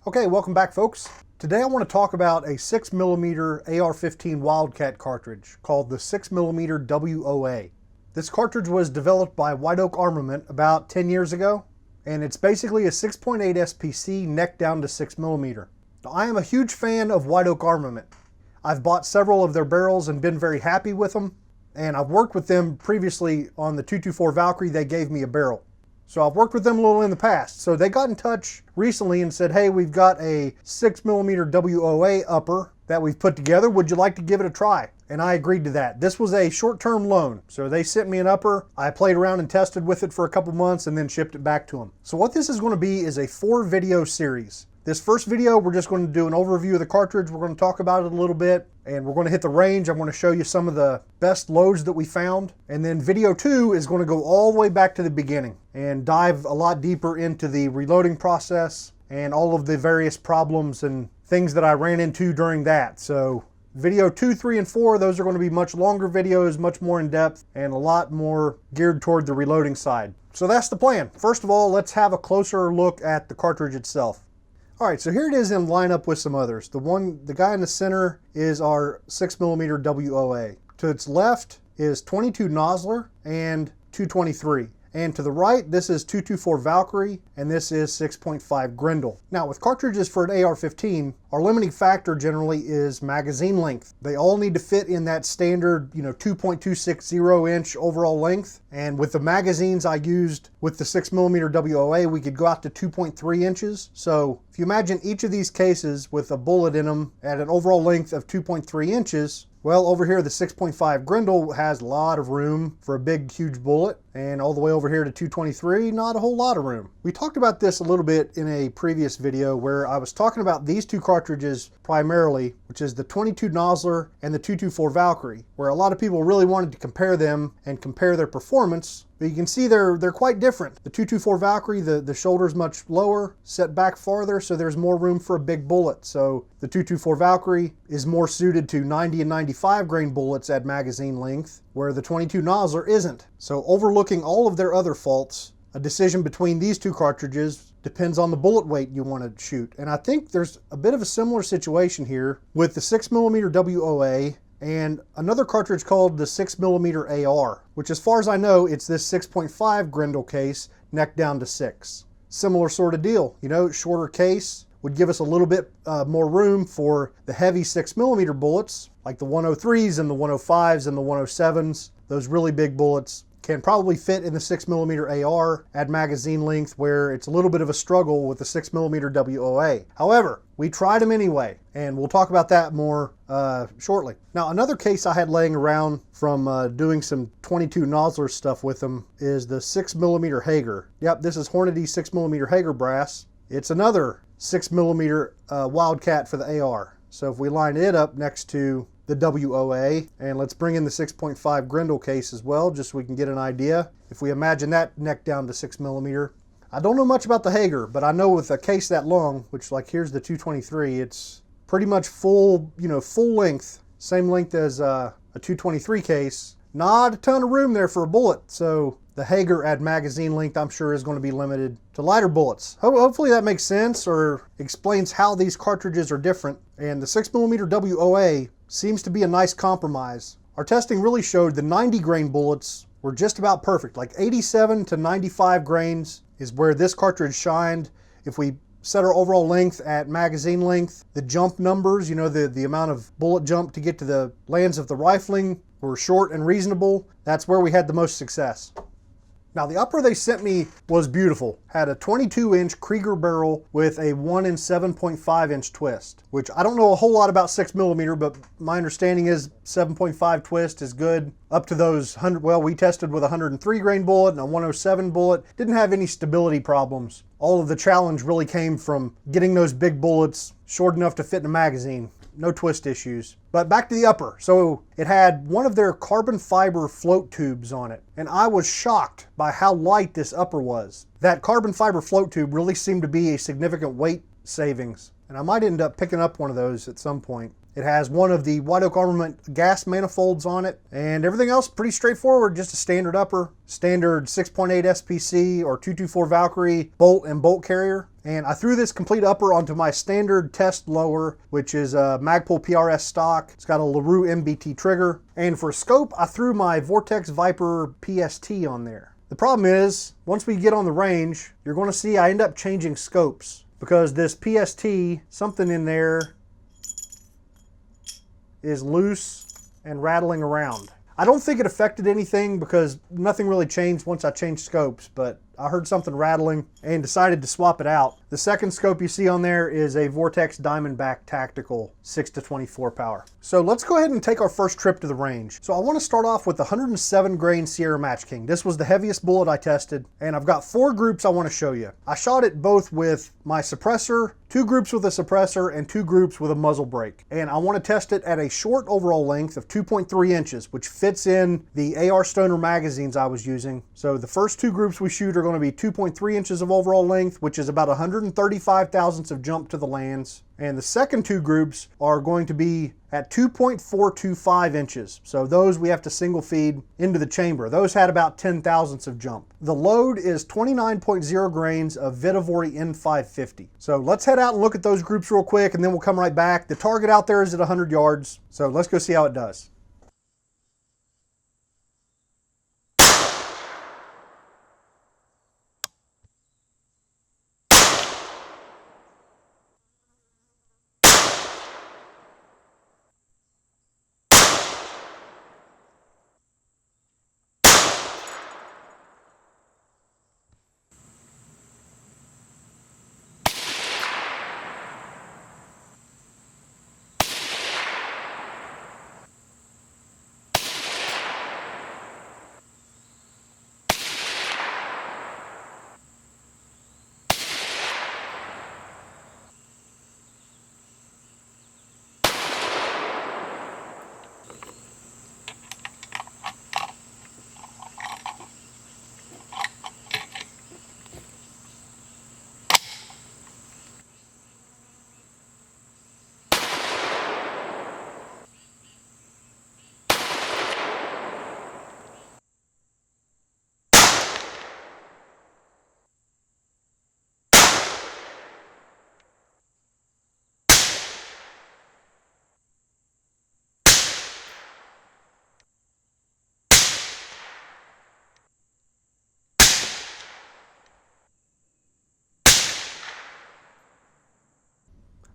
Okay, welcome back folks. Today I want to talk about a 6mm AR-15 Wildcat cartridge called the 6mm WOA. This cartridge was developed by White Oak Armament about 10 years ago, and it's basically a 6.8 SPC neck down to 6mm. Now, I am a huge fan of White Oak Armament. I've bought several of their barrels and been very happy with them, and I've worked with them previously on the 224 Valkyrie. They gave me a barrel. So I've worked with them a little in the past. So they got in touch recently and said, hey, we've got a 6mm WOA upper that we've put together. Would you like to give it a try? And I agreed to that. This was a short-term loan. So they sent me an upper. I played around and tested with it for a couple months and then shipped it back to them. So what this is going to be is a 4-video series. This first video, we're just going to do an overview of the cartridge. We're going to talk about it a little bit, and we're going to hit the range. I'm going to show you some of the best loads that we found. And then video 2 is going to go all the way back to the beginning and dive a lot deeper into the reloading process and all of the various problems and things that I ran into during that. So video 2, 3, and 4, those are going to be much longer videos, much more in depth, and a lot more geared toward the reloading side. So that's the plan. First of all, let's have a closer look at the cartridge itself. All right, so here it is in lineup with some others. The guy in the center is our 6mm WOA. To its left is 22 Nosler and 223. And to the right, this is 224 Valkyrie, and this is 6.5 Grendel. Now, with cartridges for an AR-15, our limiting factor generally is magazine length. They all need to fit in that standard, 2.260 inch overall length. And with the magazines I used with the 6mm WOA, we could go out to 2.3 inches. So if you imagine each of these cases with a bullet in them at an overall length of 2.3 inches, well, over here, the 6.5 Grendel has a lot of room for a big, huge bullet. And all the way over here to 223, not a whole lot of room. We talked about this a little bit in a previous video where I was talking about these two cartridges primarily, which is the 22 Nosler and the 224 Valkyrie, where a lot of people really wanted to compare them and compare their performance. But you can see they're quite different. The 224 Valkyrie, the shoulder's much lower, set back farther, so there's more room for a big bullet. So the 224 Valkyrie is more suited to 90 and 95 grain bullets at magazine length, where the 22 Nosler isn't. So overlooking all of their other faults, a decision between these two cartridges depends on the bullet weight you want to shoot. And I think there's a bit of a similar situation here with the 6mm WOA and another cartridge called the 6mm AR, which as far as I know, it's this 6.5 Grendel case, neck down to 6. Similar sort of deal, shorter case would give us a little bit more room for the heavy 6mm bullets, like the 103s and the 105s and the 107s. Those really big bullets can probably fit in the 6mm AR at magazine length, where it's a little bit of a struggle with the 6mm WOA. However, we tried them anyway, and we'll talk about that more shortly. Now, another case I had laying around from doing some 22 Nosler stuff with them is the 6mm Hager. Yep, this is Hornady 6mm Hager brass. It's another 6mm Wildcat for the AR. So if we line it up next to the WOA, and let's bring in the 6.5 Grendel case as well, just so we can get an idea. If we imagine that neck down to 6mm. I don't know much about the Hager, but I know with a case that long, which like here's the 223, it's pretty much full, full length, same length as a 223 case. Not a ton of room there for a bullet, so the Hager at magazine length I'm sure is going to be limited to lighter bullets. Hopefully that makes sense or explains how these cartridges are different. And the 6mm WOA seems to be a nice compromise. Our testing really showed the 90 grain bullets were just about perfect, like 87 to 95 grains is where this cartridge shined. If we set our overall length at magazine length, the jump numbers, the amount of bullet jump to get to the lands of the rifling were short and reasonable. That's where we had the most success. Now, the upper they sent me was beautiful. Had a 22-inch Krieger barrel with a 1 and 7.5 inch twist, which I don't know a whole lot about 6mm, but my understanding is 7.5 twist is good up to those 100. Well, we tested with a 103 grain bullet and a 107 bullet. Didn't have any stability problems. All of the challenge really came from getting those big bullets short enough to fit in a magazine. No twist issues. But back to the upper. So it had one of their carbon fiber float tubes on it. And I was shocked by how light this upper was. That carbon fiber float tube really seemed to be a significant weight savings. And I might end up picking up one of those at some point. It has one of the White Oak Armament gas manifolds on it, and everything else pretty straightforward, just a standard upper, standard 6.8 SPC or 224 Valkyrie bolt and bolt carrier. And I threw this complete upper onto my standard test lower, which is a Magpul PRS stock. It's got a LaRue MBT trigger. And for scope, I threw my Vortex Viper PST on there. The problem is, once we get on the range, you're going to see I end up changing scopes because this PST, something in there is loose and rattling around. I don't think it affected anything because nothing really changed once I changed scopes, but I heard something rattling and decided to swap it out. The second scope you see on there is a Vortex Diamondback Tactical 6-24 power. So let's go ahead and take our first trip to the range. So I want to start off with the 107 grain Sierra Matchking. This was the heaviest bullet I tested, and I've got 4 groups I want to show you. I shot it both with my suppressor, 2 groups with a suppressor, and 2 groups with a muzzle brake. And I want to test it at a short overall length of 2.3 inches, which fits in the AR Stoner magazines I was using. So the first 2 groups we shoot are going to be 2.3 inches of overall length, which is about 135 thousandths of jump to the lands. And the second 2 groups are going to be at 2.425 inches. So those we have to single feed into the chamber. Those had about 10 thousandths of jump. The load is 29.0 grains of Vitavori N550. So let's head out and look at those groups real quick, and then we'll come right back. The target out there is at 100 yards. So let's go see how it does.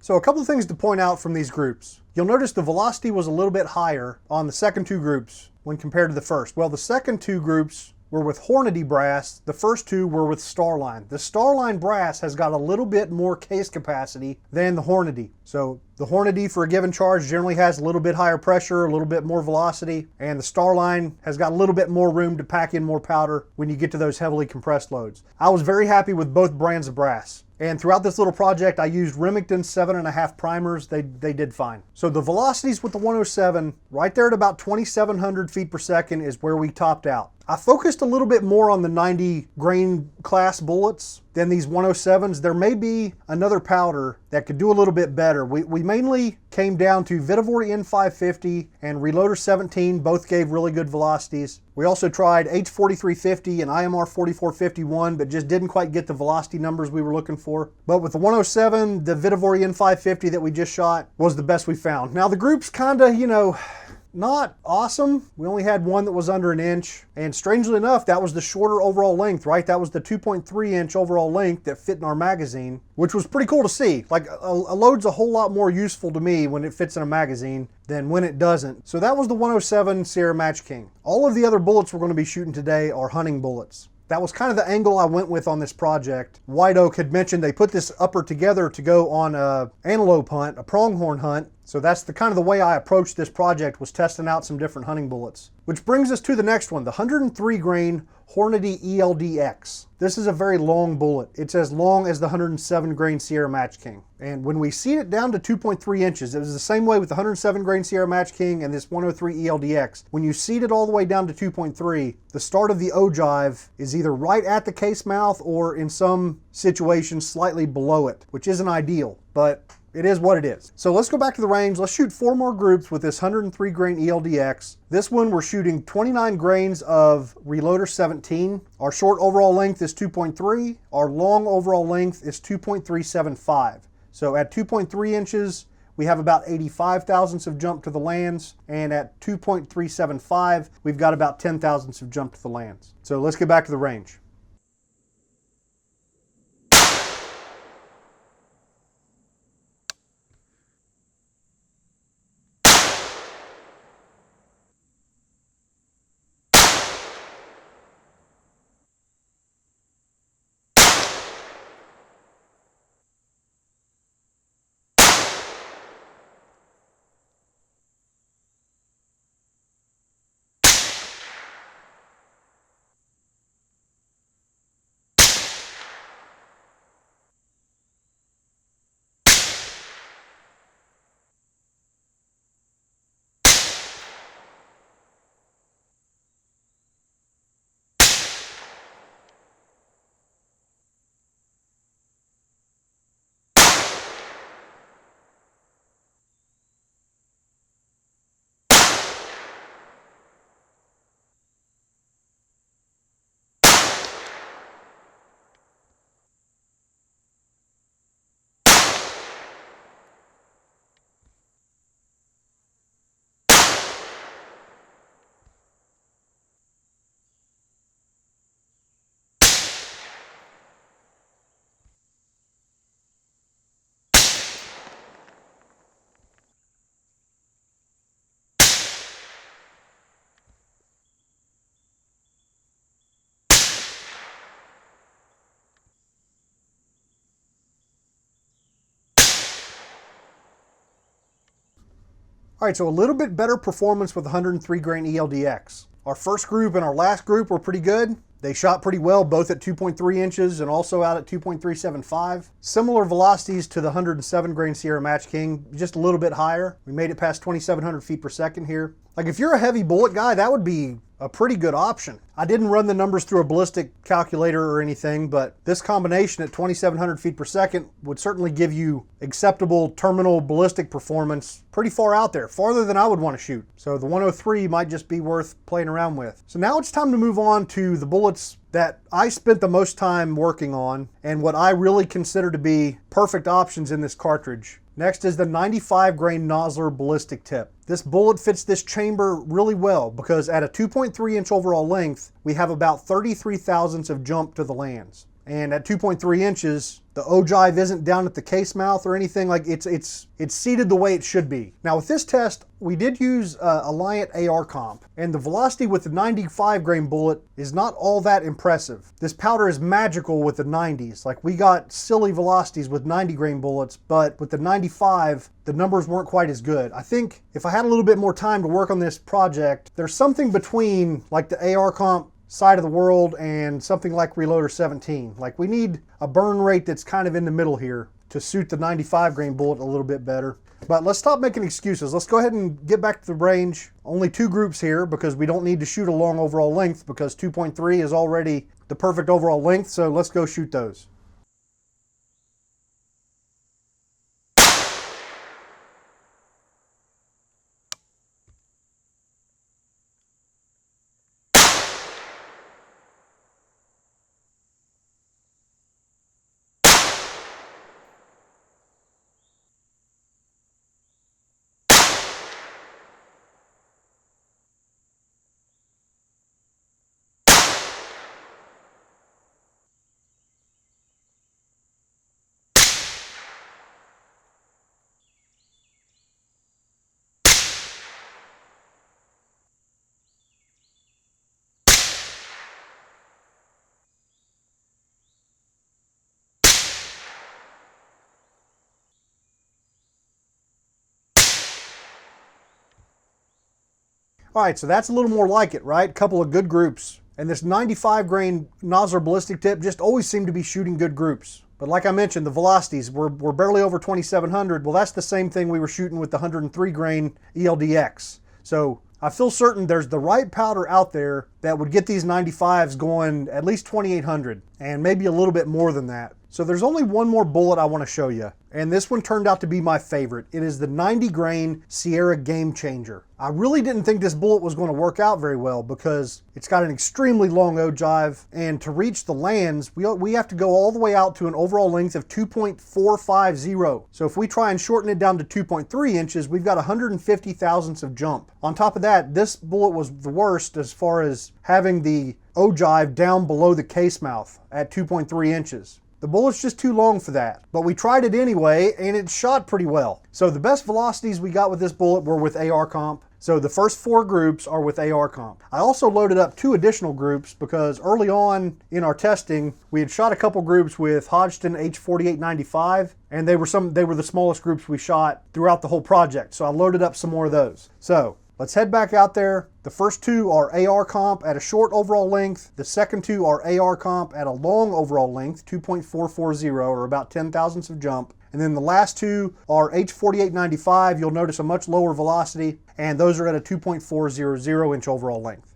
So a couple of things to point out from these groups. You'll notice the velocity was a little bit higher on the second 2 groups when compared to the first. Well, the second 2 groups were with Hornady brass. The first 2 were with Starline. The Starline brass has got a little bit more case capacity than the Hornady. So the Hornady for a given charge generally has a little bit higher pressure, a little bit more velocity, and the Starline has got a little bit more room to pack in more powder when you get to those heavily compressed loads. I was very happy with both brands of brass. And throughout this little project, I used Remington 7.5 primers. They did fine. So the velocities with the 107, right there at about 2,700 feet per second is where we topped out. I focused a little bit more on the 90 grain class bullets than these 107s. There may be another powder that could do a little bit better. We mainly came down to Vitavori N550 and Reloader 17. Both gave really good velocities. We also tried H4350 and IMR 4451, but just didn't quite get the velocity numbers we were looking for. But with the 107, the Vitavori N550 that we just shot was the best we found. Now the group's kinda, not awesome. We only had one that was under an inch, and strangely enough, that was the shorter overall length, right? That was the 2.3 inch overall length that fit in our magazine, which was pretty cool to see. Like a load's a whole lot more useful to me when it fits in a magazine than when it doesn't. So that was the 107 Sierra Matchking. All of the other bullets we're going to be shooting today are hunting bullets. That was kind of the angle I went with on this project. White Oak had mentioned they put this upper together to go on a antelope hunt, a pronghorn hunt. So that's the kind of the way I approached this project, was testing out some different hunting bullets. Which brings us to the next one, the 103 grain Hornady Eld X. This is a very long bullet. It's as long as the 107 grain Sierra Matchking. And when we seat it down to 2.3 inches, it was the same way with the 107 grain Sierra Matchking and this 103 Eld X. When you seat it all the way down to 2.3, the start of the ogive is either right at the case mouth or in some situations slightly below it, which isn't ideal. But it is what it is. So let's go back to the range. Let's shoot 4 more groups with this 103 grain Eld X. This one we're shooting 29 grains of Reloader 17. Our short overall length is 2.3. Our long overall length is 2.375. So at 2.3 inches, we have about 85 thousandths of jump to the lands, and at 2.375, we've got about 10 thousandths of jump to the lands. So let's get back to the range. All right, so a little bit better performance with 103 grain Eld X. Our first group and our last group were pretty good. They shot pretty well, both at 2.3 inches and also out at 2.375. Similar velocities to the 107 grain Sierra Matchking, just a little bit higher. We made it past 2,700 feet per second here. Like if you're a heavy bullet guy, that would be a pretty good option. I didn't run the numbers through a ballistic calculator or anything, but this combination at 2,700 feet per second would certainly give you acceptable terminal ballistic performance pretty far out there, farther than I would want to shoot. So the 103 might just be worth playing around with. So now it's time to move on to the bullets that I spent the most time working on and what I really consider to be perfect options in this cartridge. Next is the 95 grain Nosler ballistic tip. This bullet fits this chamber really well because at a 2.3 inch overall length, we have about 33 thousandths of jump to the lands. And at 2.3 inches, the ogive isn't down at the case mouth or anything. Like it's seated the way it should be. Now with this test, we did use Alliant AR comp, and the velocity with the 95 grain bullet is not all that impressive. This powder is magical with the 90s. Like we got silly velocities with 90 grain bullets, but with the 95, the numbers weren't quite as good. I think if I had a little bit more time to work on this project, there's something between like the AR comp side of the world and something like Reloader 17. Like we need a burn rate that's kind of in the middle here to suit the 95 grain bullet a little bit better. But let's stop making excuses. Let's go ahead and get back to the range. Only 2 groups here because we don't need to shoot a long overall length because 2.3 is already the perfect overall length. So let's go shoot those. All right, so that's a little more like it, right? A couple of good groups. And this 95 grain Nosler ballistic tip just always seemed to be shooting good groups. But like I mentioned, the velocities were barely over 2,700. Well, that's the same thing we were shooting with the 103 grain Eld X. So I feel certain there's the right powder out there that would get these 95s going at least 2,800 and maybe a little bit more than that. So there's only one more bullet I want to show you, and this one turned out to be my favorite. It is the 90 grain Sierra Game Changer. I really didn't think this bullet was going to work out very well because it's got an extremely long ogive, and to reach the lands, we have to go all the way out to an overall length of 2.450. So if we try and shorten it down to 2.3 inches, we've got 150 thousandths of jump. On top of that, this bullet was the worst as far as having the ogive down below the case mouth at 2.3 inches. The bullet's just too long for that, but we tried it anyway and it shot pretty well. So the best velocities we got with this bullet were with AR comp. So the first 4 groups are with AR comp. I also loaded up 2 additional groups because early on in our testing, we had shot a couple groups with Hodgdon H4895, and they were the smallest groups we shot throughout the whole project. So I loaded up some more of those. So let's head back out there. The first 2 are AR comp at a short overall length. The second 2 are AR comp at a long overall length, 2.440 or about 10 thousandths of jump. And then the last 2 are H4895. You'll notice a much lower velocity, and those are at a 2.400 inch overall length.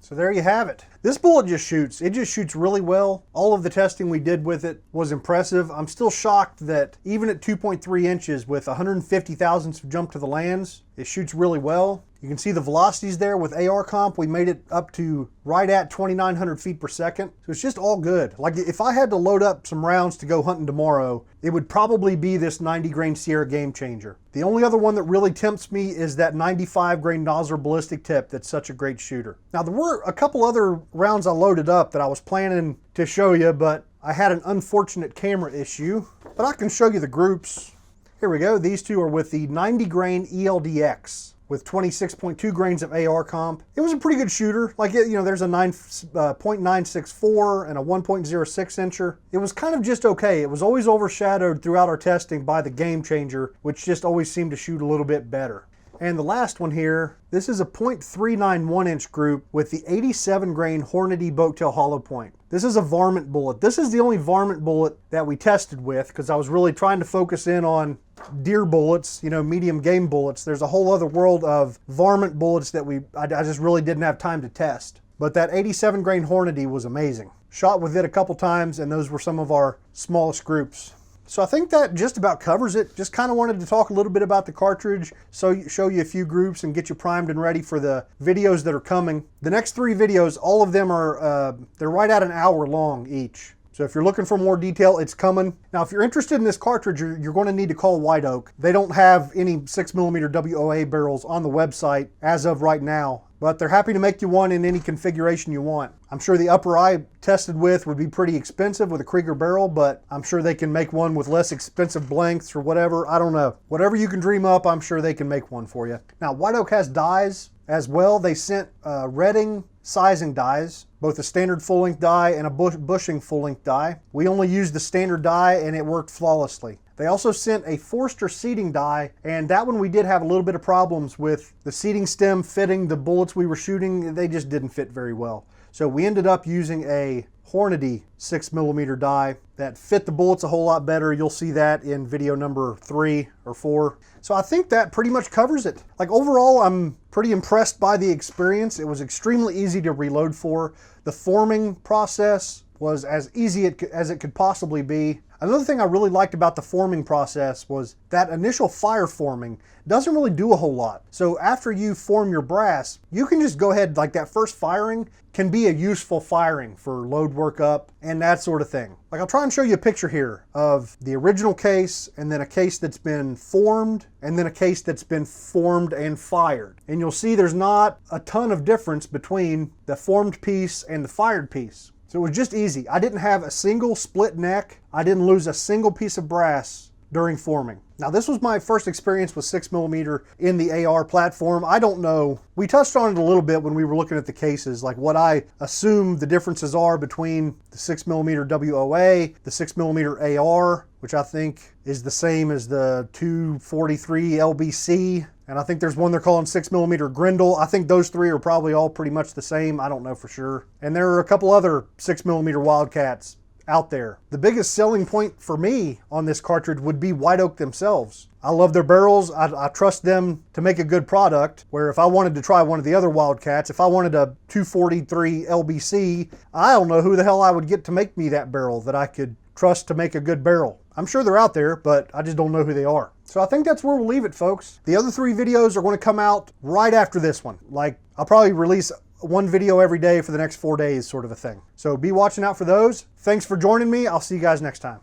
So there you have it. This bullet just shoots. It just shoots really well. All of the testing we did with it was impressive. I'm still shocked that even at 2.3 inches with 150 thousandths of jump to the lands, it shoots really well. You can see the velocities there with AR comp. We made it up to right at 2,900 feet per second. So it's just all good. Like if I had to load up some rounds to go hunting tomorrow, it would probably be this 90 grain Sierra Game Changer. The only other one that really tempts me is that 95 grain Nosler ballistic tip that's such a great shooter. Now there were a couple other rounds I loaded up that I was planning to show you, but I had an unfortunate camera issue. But I can show you the groups. Here we go. These 2 are with the 90 grain Eld X with 26.2 grains of AR comp. It was a pretty good shooter. Like, there's a 0.964 and a 1.06 incher. It was kind of just okay. It was always overshadowed throughout our testing by the Game Changer, which just always seemed to shoot a little bit better. And the last one here, this is a .391 inch group with the 87 grain Hornady Boattail hollow point. This is a Varmint Bullet. This is the only Varmint bullet that we tested with because I was really trying to focus in on deer bullets, medium game bullets. There's a whole other world of Varmint bullets that I just really didn't have time to test. But that 87 grain Hornady was amazing. shot with it a couple times, and those were some of our smallest groups. So I think that just about covers it. Just kind of wanted to talk a little bit about the cartridge, so show you a few groups and get you primed and ready for the videos that are coming. The next 3 videos, all of them are, they're right at an hour long each. So if you're looking for more detail, it's coming. Now, if you're interested in this cartridge, you're going to need to call White Oak. They don't have any 6mm WOA barrels on the website as of right now, but they're happy to make you one in any configuration you want. I'm sure the upper I tested with would be pretty expensive with a Krieger barrel, but I'm sure they can make one with less expensive blanks or whatever. I don't know. Whatever you can dream up, I'm sure they can make one for you. Now, White Oak has dies as well. They sent Redding sizing dies, both a standard full-length die and a bushing full-length die. We only used the standard die and it worked flawlessly. They also sent a Forster seating die, and that one we did have a little bit of problems with the seating stem fitting the bullets we were shooting. They just didn't fit very well. So we ended up using a Hornady 6mm die that fit the bullets a whole lot better. You'll see that in video number 3 or 4. So I think that pretty much covers it. Like, overall, I'm pretty impressed by the experience. It was extremely easy to reload for. The forming process was as easy as it could possibly be. Another thing I really liked about the forming process was that initial fire forming doesn't really do a whole lot. So after you form your brass, you can just go ahead, like that first firing can be a useful firing for load work up and that sort of thing. Like, I'll try and show you a picture here of the original case, and then a case that's been formed, and then a case that's been formed and fired. And you'll see there's not a ton of difference between the formed piece and the fired piece. So it was just easy. I didn't have a single split neck. I didn't lose a single piece of brass during forming. Now, this was my first experience with 6mm in the AR platform. I don't know. We touched on it a little bit when we were looking at the cases, like what I assume the differences are between the 6mm WOA, the 6mm AR, which I think is the same as the 243 LBC. And I think there's one they're calling 6mm Grendel. I think those 3 are probably all pretty much the same. I don't know for sure. And there are a couple other 6mm Wildcats out there. The biggest selling point for me on this cartridge would be White Oak themselves. I love their barrels. I trust them to make a good product, where if I wanted to try one of the other Wildcats, if I wanted a 243 LBC, I don't know who the hell I would get to make me that barrel that I could trust to make a good barrel. I'm sure they're out there, but I just don't know who they are. So I think that's where we'll leave it, folks. The other 3 videos are going to come out right after this one. Like, I'll probably release one video every day for the next 4 days, sort of a thing. So be watching out for those. Thanks for joining me. I'll see you guys next time.